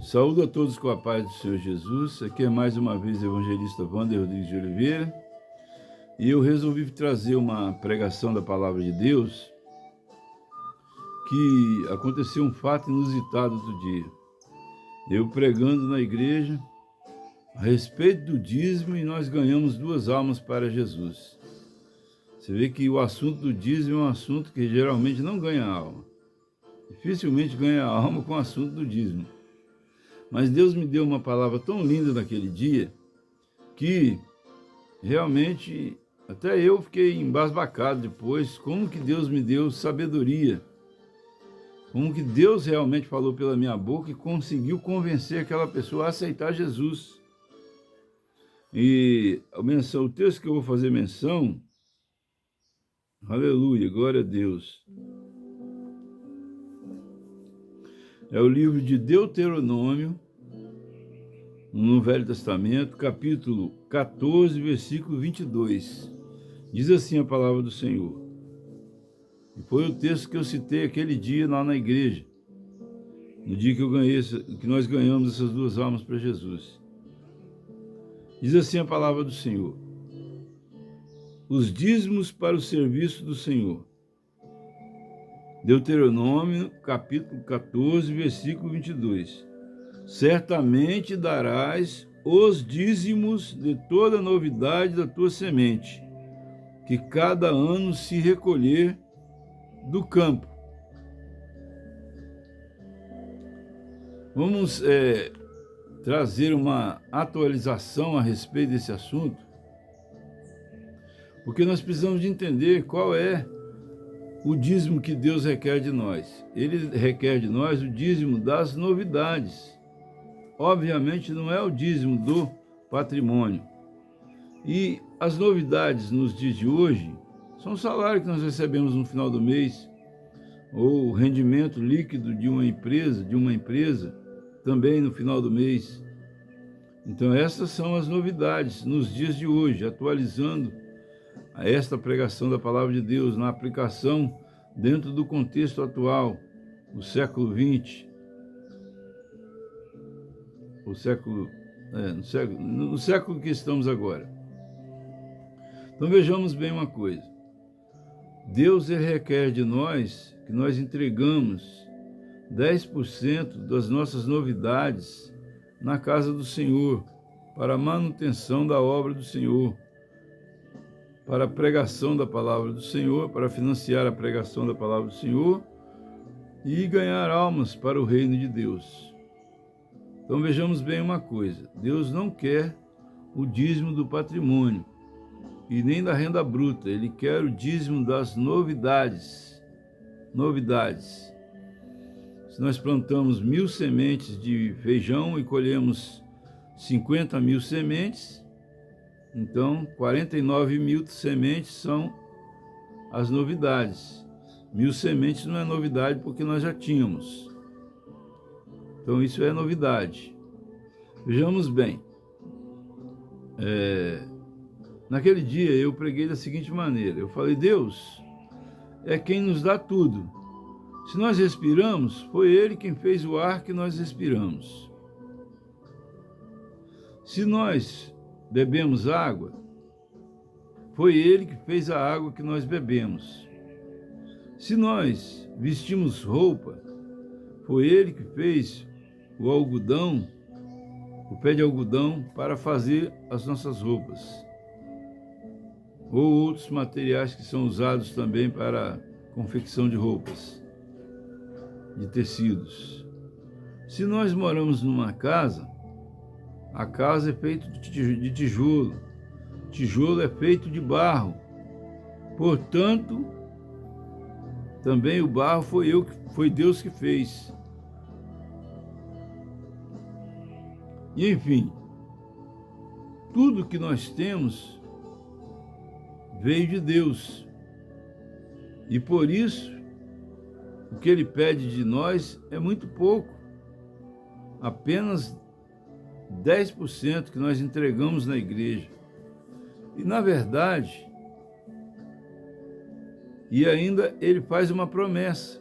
Saúdo a todos com a paz do Senhor Jesus. Aqui é mais uma vez o evangelista Wander Rodrigues de Oliveira. E eu resolvi trazer uma pregação da Palavra de Deus que aconteceu um fato inusitado outro dia. Eu pregando na igreja a respeito do dízimo e nós ganhamos 2 almas para Jesus. Você vê que o assunto do dízimo é um assunto que geralmente não ganha alma. Dificilmente ganha alma com o assunto do dízimo. Mas Deus me deu uma palavra tão linda naquele dia que realmente até eu fiquei embasbacado depois, como que Deus me deu sabedoria, como que Deus realmente falou pela minha boca e conseguiu convencer aquela pessoa a aceitar Jesus. E o texto que eu vou fazer menção, aleluia, glória a Deus, é o livro de Deuteronômio, no Velho Testamento, capítulo 14, versículo 22. Diz assim a palavra do Senhor. E foi o texto que eu citei aquele dia lá na igreja, no dia que nós ganhamos essas 2 almas para Jesus. Diz assim a palavra do Senhor. Os dízimos para o serviço do Senhor. Deuteronômio, capítulo 14, versículo 22. Certamente darás os dízimos de toda novidade da tua semente, que cada ano se recolher do campo. Vamos trazer uma atualização a respeito desse assunto, porque nós precisamos de entender qual é o dízimo que Deus requer de nós. Ele requer de nós o dízimo das novidades. Obviamente não é o dízimo do patrimônio. E as novidades nos dias de hoje são o salário que nós recebemos no final do mês, ou o rendimento líquido de uma empresa, também no final do mês. Então essas são as novidades nos dias de hoje, atualizando esta pregação da Palavra de Deus na aplicação dentro do contexto atual, do século XX, no século que estamos agora. Então vejamos bem uma coisa. Deus requer de nós que nós entregamos 10% das nossas novidades na casa do Senhor, para a manutenção da obra do Senhor, para a pregação da palavra do Senhor, para financiar a pregação da palavra do Senhor e ganhar almas para o reino de Deus. Então vejamos bem uma coisa, Deus não quer o dízimo do patrimônio e nem da renda bruta, Ele quer o dízimo das novidades. Novidades. Se nós plantamos 1.000 sementes de feijão e colhemos 50.000 sementes, então 49.000 sementes são as novidades. 1.000 sementes não é novidade porque nós já tínhamos. Então isso é novidade. Vejamos bem. Naquele dia eu preguei da seguinte maneira. Eu falei, Deus é quem nos dá tudo. Se nós respiramos, foi Ele quem fez o ar que nós respiramos. Se nós bebemos água, foi Ele que fez a água que nós bebemos. Se nós vestimos roupa, foi Ele que fez o algodão, o pé de algodão, para fazer as nossas roupas. Ou outros materiais que são usados também para a confecção de roupas, de tecidos. Se nós moramos numa casa, a casa é feita de tijolo, tijolo é feito de barro. Portanto, também o barro foi Deus que fez. E enfim, tudo que nós temos veio de Deus. E por isso, o que Ele pede de nós é muito pouco. Apenas 10% que nós entregamos na igreja. E na verdade, e ainda Ele faz uma promessa.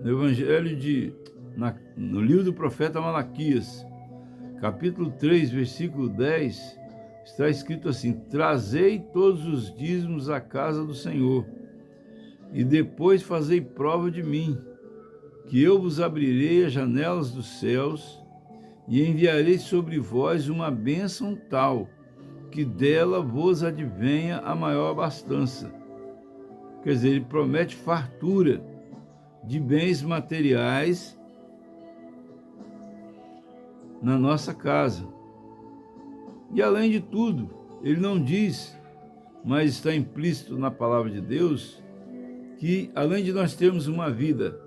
No Evangelho de no livro do profeta Malaquias, capítulo 3, versículo 10, está escrito assim: trazei todos os dízimos à casa do Senhor, e depois fazei prova de mim, que eu vos abrirei as janelas dos céus, e enviarei sobre vós uma bênção tal, que dela vos advenha a maior abastança. Quer dizer, ele promete fartura de bens materiais na nossa casa. E além de tudo, ele não diz, mas está implícito na palavra de Deus, que além de nós termos uma vida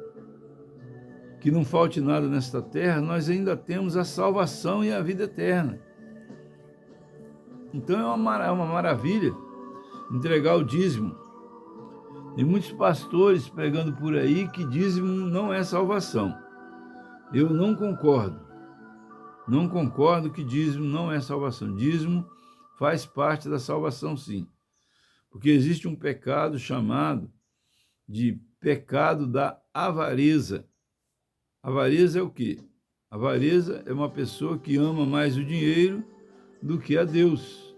que não falte nada nesta terra, nós ainda temos a salvação e a vida eterna. Então é uma maravilha entregar o dízimo. Tem muitos pastores pregando por aí que dízimo não é salvação. Eu não concordo. Não concordo que dízimo não é salvação. Dízimo faz parte da salvação, sim. Porque existe um pecado chamado de pecado da avareza. Avareza é o quê? Avareza é uma pessoa que ama mais o dinheiro do que a Deus.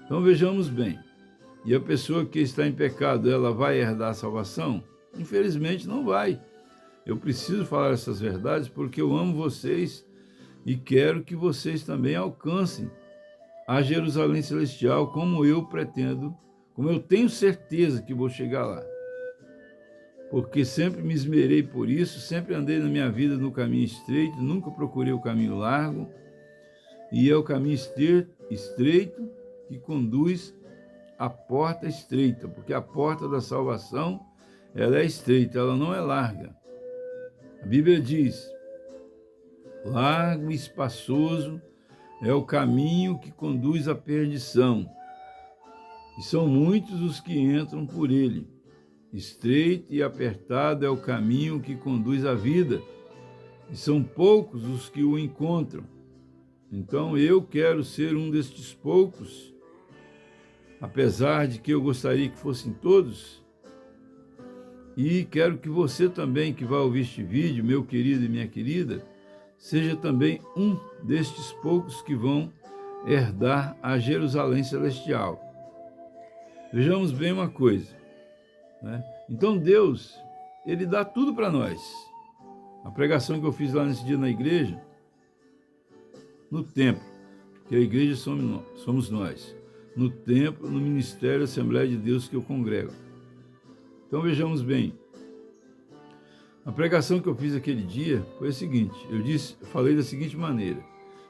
Então vejamos bem. E a pessoa que está em pecado, ela vai herdar a salvação? Infelizmente não vai. Eu preciso falar essas verdades porque eu amo vocês e quero que vocês também alcancem a Jerusalém Celestial, como eu pretendo, como eu tenho certeza que vou chegar lá. Porque sempre me esmerei por isso, sempre andei na minha vida no caminho estreito, nunca procurei o caminho largo, e é o caminho estreito que conduz à porta estreita, porque a porta da salvação, ela é estreita, ela não é larga. A Bíblia diz: largo e espaçoso é o caminho que conduz à perdição, e são muitos os que entram por ele. Estreito e apertado é o caminho que conduz à vida, e são poucos os que o encontram. Então eu quero ser um destes poucos, apesar de que eu gostaria que fossem todos, e quero que você também, que vai ouvir este vídeo, meu querido e minha querida, seja também um destes poucos que vão herdar a Jerusalém Celestial. Vejamos bem uma coisa, né? Então Deus, ele dá tudo para nós. A pregação que eu fiz lá nesse dia na igreja, no templo, que a igreja somos nós, no templo, no ministério Assembleia de Deus que eu congrego. Então vejamos bem, a pregação que eu fiz aquele dia foi a seguinte: eu falei da seguinte maneira,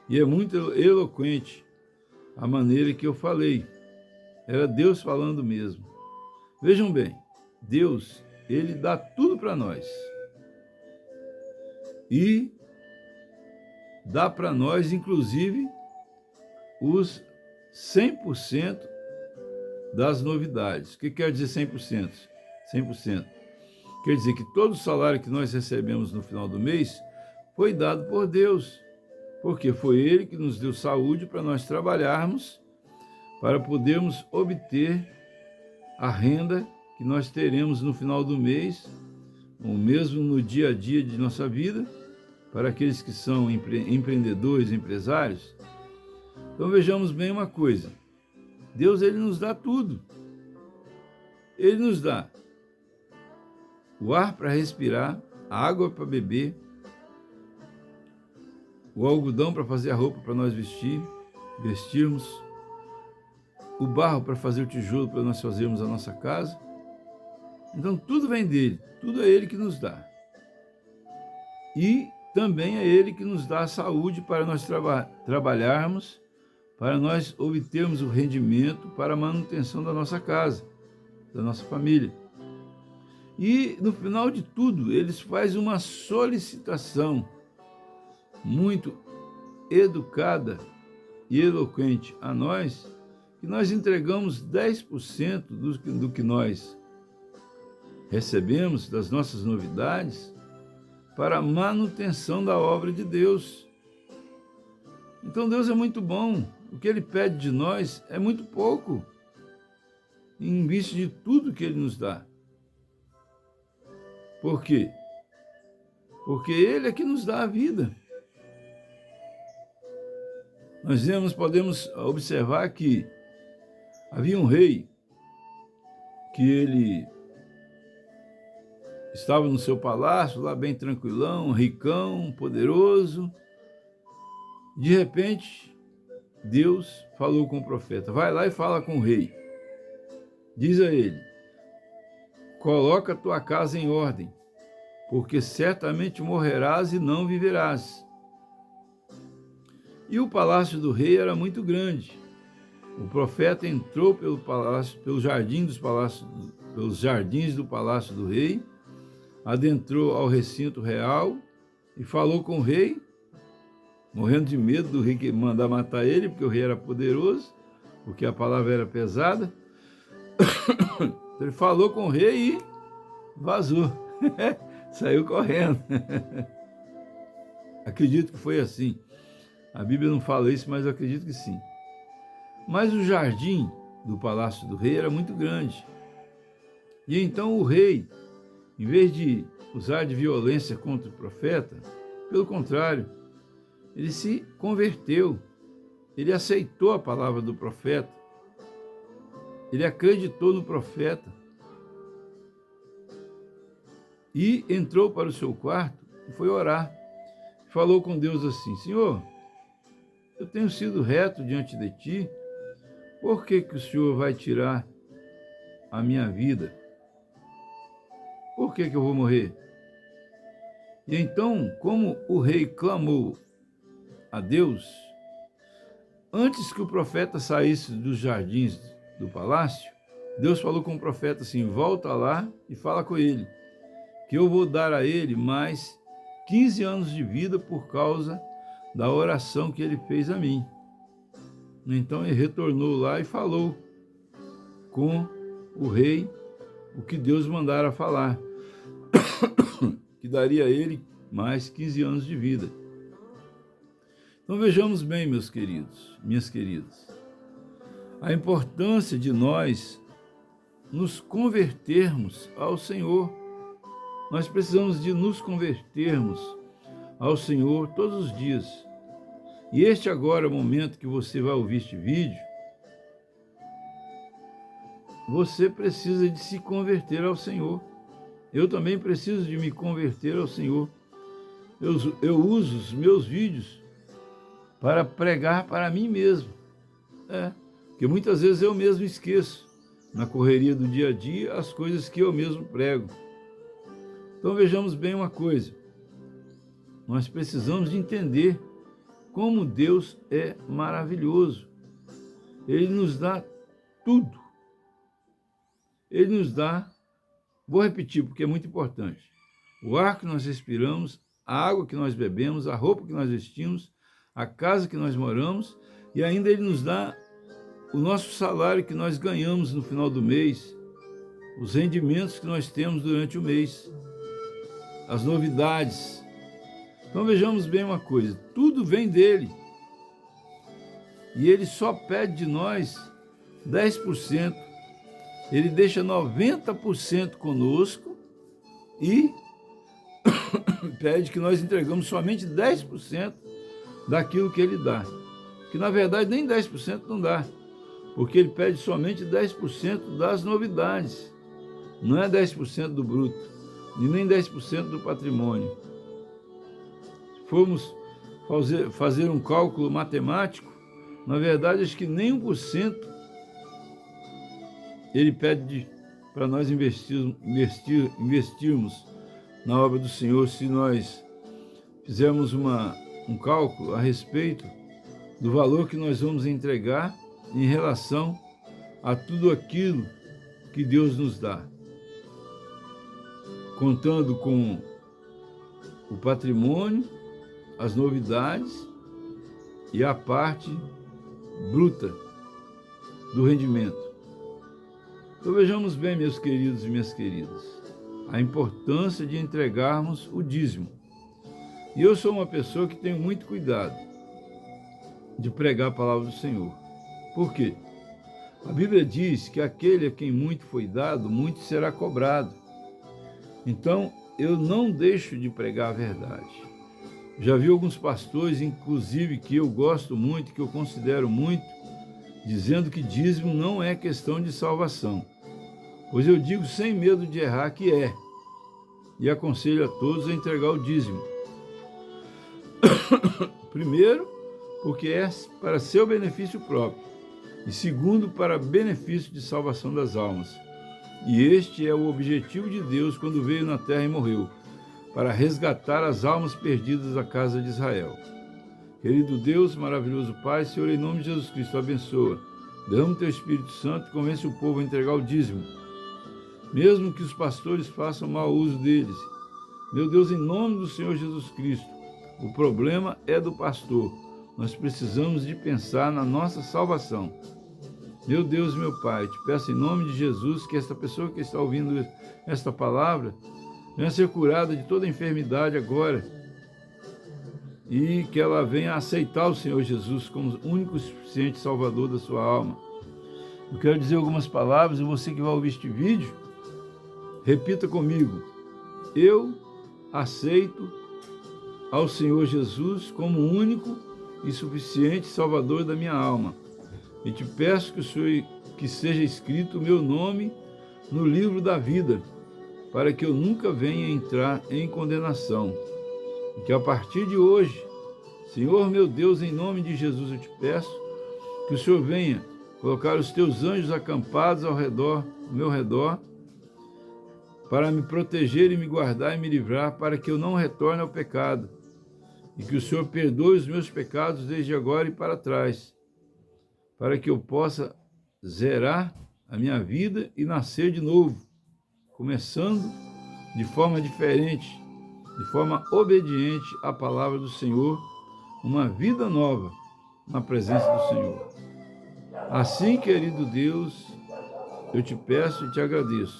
e é muito eloquente a maneira que eu falei, era Deus falando mesmo. Vejam bem, Deus, ele dá tudo para nós. E dá para nós, inclusive, os 100% das novidades. O que quer dizer 100%? 100%. Quer dizer que todo o salário que nós recebemos no final do mês foi dado por Deus, porque foi Ele que nos deu saúde para nós trabalharmos, para podermos obter a renda que nós teremos no final do mês, ou mesmo no dia a dia de nossa vida, para aqueles que são empreendedores, empresários. Então vejamos bem uma coisa, Deus, ele nos dá tudo. Ele nos dá o ar para respirar, a água para beber, o algodão para fazer a roupa para nós vestirmos, o barro para fazer o tijolo para nós fazermos a nossa casa. Então tudo vem dele, tudo é ele que nos dá. E também é ele que nos dá a saúde para nós trabalharmos, para nós obtermos o rendimento para a manutenção da nossa casa, da nossa família. E no final de tudo, eles fazem uma solicitação muito educada e eloquente a nós, que nós entregamos 10% do que nós recebemos, das nossas novidades, para a manutenção da obra de Deus. Então Deus é muito bom, o que Ele pede de nós é muito pouco, em vista de tudo que Ele nos dá. Por quê? porque Ele é que nos dá a vida. Nós podemos observar que havia um rei que ele estava no seu palácio, lá bem tranquilão, ricão, poderoso. De repente, Deus falou com o profeta: vai lá e fala com o rei. Diz a ele: coloca a tua casa em ordem, porque certamente morrerás e não viverás. E o palácio do rei era muito grande. O profeta entrou pelo palácio, pelos jardins do palácio do rei, adentrou ao recinto real e falou com o rei, morrendo de medo do rei que mandar matar ele, porque o rei era poderoso, porque a palavra era pesada. Ele falou com o rei e vazou, saiu correndo. Acredito que foi assim. A Bíblia não fala isso, mas eu acredito que sim. Mas o jardim do palácio do rei era muito grande. E então o rei, em vez de usar de violência contra o profeta, pelo contrário, ele se converteu, ele aceitou a palavra do profeta, ele acreditou no profeta e entrou para o seu quarto e foi orar. Falou com Deus assim: Senhor, eu tenho sido reto diante de ti, por que o Senhor vai tirar a minha vida? Por que eu vou morrer? E então, como o rei clamou a Deus, antes que o profeta saísse dos jardins do palácio, Deus falou com o profeta assim: volta lá e fala com ele, que eu vou dar a ele mais 15 anos de vida por causa da oração que ele fez a mim. Então ele retornou lá e falou com o rei o que Deus mandara falar, que daria a ele mais 15 anos de vida. Então vejamos bem, meus queridos, minhas queridas, a importância de nós nos convertermos ao Senhor. Nós precisamos de nos convertermos ao Senhor todos os dias. E este agora é o momento que você vai ouvir este vídeo. Você precisa de se converter ao Senhor. Eu também preciso de me converter ao Senhor. Eu uso os meus vídeos para pregar para mim mesmo. Porque muitas vezes eu mesmo esqueço, na correria do dia a dia, as coisas que eu mesmo prego. Então vejamos bem uma coisa. Nós precisamos de entender como Deus é maravilhoso. Ele nos dá tudo. Ele nos dá, vou repetir porque é muito importante, o ar que nós respiramos, a água que nós bebemos, a roupa que nós vestimos, a casa que nós moramos, e ainda Ele nos dá o nosso salário que nós ganhamos no final do mês, os rendimentos que nós temos durante o mês, as novidades. Então vejamos bem uma coisa, tudo vem dele. E ele só pede de nós 10%. Ele deixa 90% conosco e pede que nós entregamos somente 10% daquilo que ele dá. Que na verdade nem 10% não dá, porque ele pede somente 10% das novidades. Não é 10% do bruto, e nem 10% do patrimônio. Se formos fazer um cálculo matemático, na verdade acho que nem 1% ele pede para nós investirmos na obra do Senhor, se nós fizermos um cálculo a respeito do valor que nós vamos entregar em relação a tudo aquilo que Deus nos dá, contando com o patrimônio, as novidades e a parte bruta do rendimento. Então vejamos bem, meus queridos e minhas queridas, a importância de entregarmos o dízimo. E eu sou uma pessoa que tenho muito cuidado de pregar a palavra do Senhor. Por quê? A Bíblia diz que aquele a quem muito foi dado, muito será cobrado. Então, eu não deixo de pregar a verdade. Já vi alguns pastores, inclusive que eu gosto muito, que eu considero muito, dizendo que dízimo não é questão de salvação. Pois eu digo sem medo de errar que é, e aconselho a todos a entregar o dízimo. Primeiro, porque é para seu benefício próprio, e segundo, para benefício de salvação das almas. E este é o objetivo de Deus quando veio na terra e morreu, para resgatar as almas perdidas da casa de Israel. Querido Deus, maravilhoso Pai, Senhor, em nome de Jesus Cristo, abençoa. Derrama o teu Espírito Santo e convence o povo a entregar o dízimo, mesmo que os pastores façam mau uso deles. Meu Deus, em nome do Senhor Jesus Cristo, o problema é do pastor. Nós precisamos de pensar na nossa salvação. Meu Deus, meu Pai, te peço em nome de Jesus que esta pessoa que está ouvindo esta palavra venha ser curada de toda enfermidade agora e que ela venha aceitar o Senhor Jesus como o único e suficiente Salvador da sua alma. Eu quero dizer algumas palavras e você que vai ouvir este vídeo, repita comigo. Eu aceito ao Senhor Jesus como o único e suficiente Salvador da minha alma. E te peço que seja escrito o meu nome no livro da vida, para que eu nunca venha entrar em condenação. E que a partir de hoje, Senhor meu Deus, em nome de Jesus eu te peço que o Senhor venha colocar os teus anjos acampados ao meu redor, para me proteger e me guardar e me livrar, para que eu não retorne ao pecado. E que o Senhor perdoe os meus pecados desde agora e para trás, para que eu possa zerar a minha vida e nascer de novo, começando de forma diferente, de forma obediente à palavra do Senhor, uma vida nova na presença do Senhor. Assim, querido Deus, eu te peço e te agradeço.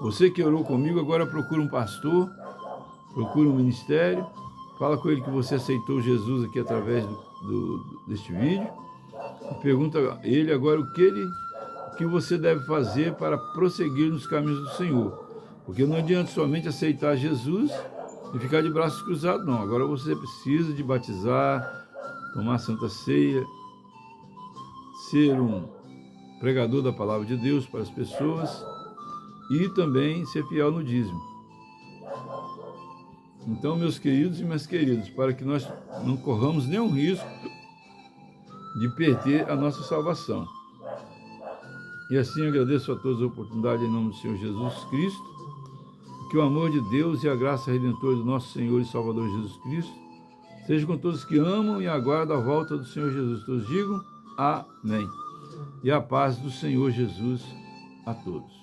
Você que orou comigo, agora procura um pastor, procura um ministério, fala com ele que você aceitou Jesus aqui através deste vídeo, e pergunta a ele agora o que você deve fazer para prosseguir nos caminhos do Senhor. Porque não adianta somente aceitar Jesus e ficar de braços cruzados, não. Agora você precisa de batizar, tomar a Santa Ceia, ser um pregador da palavra de Deus para as pessoas e também ser fiel no dízimo. Então, meus queridos e minhas queridas, para que nós não corramos nenhum risco de perder a nossa salvação. E assim agradeço a todos a oportunidade em nome do Senhor Jesus Cristo, que o amor de Deus e a graça redentora do nosso Senhor e Salvador Jesus Cristo seja com todos que amam e aguardam a volta do Senhor Jesus. Todos digam amém. E a paz do Senhor Jesus a todos.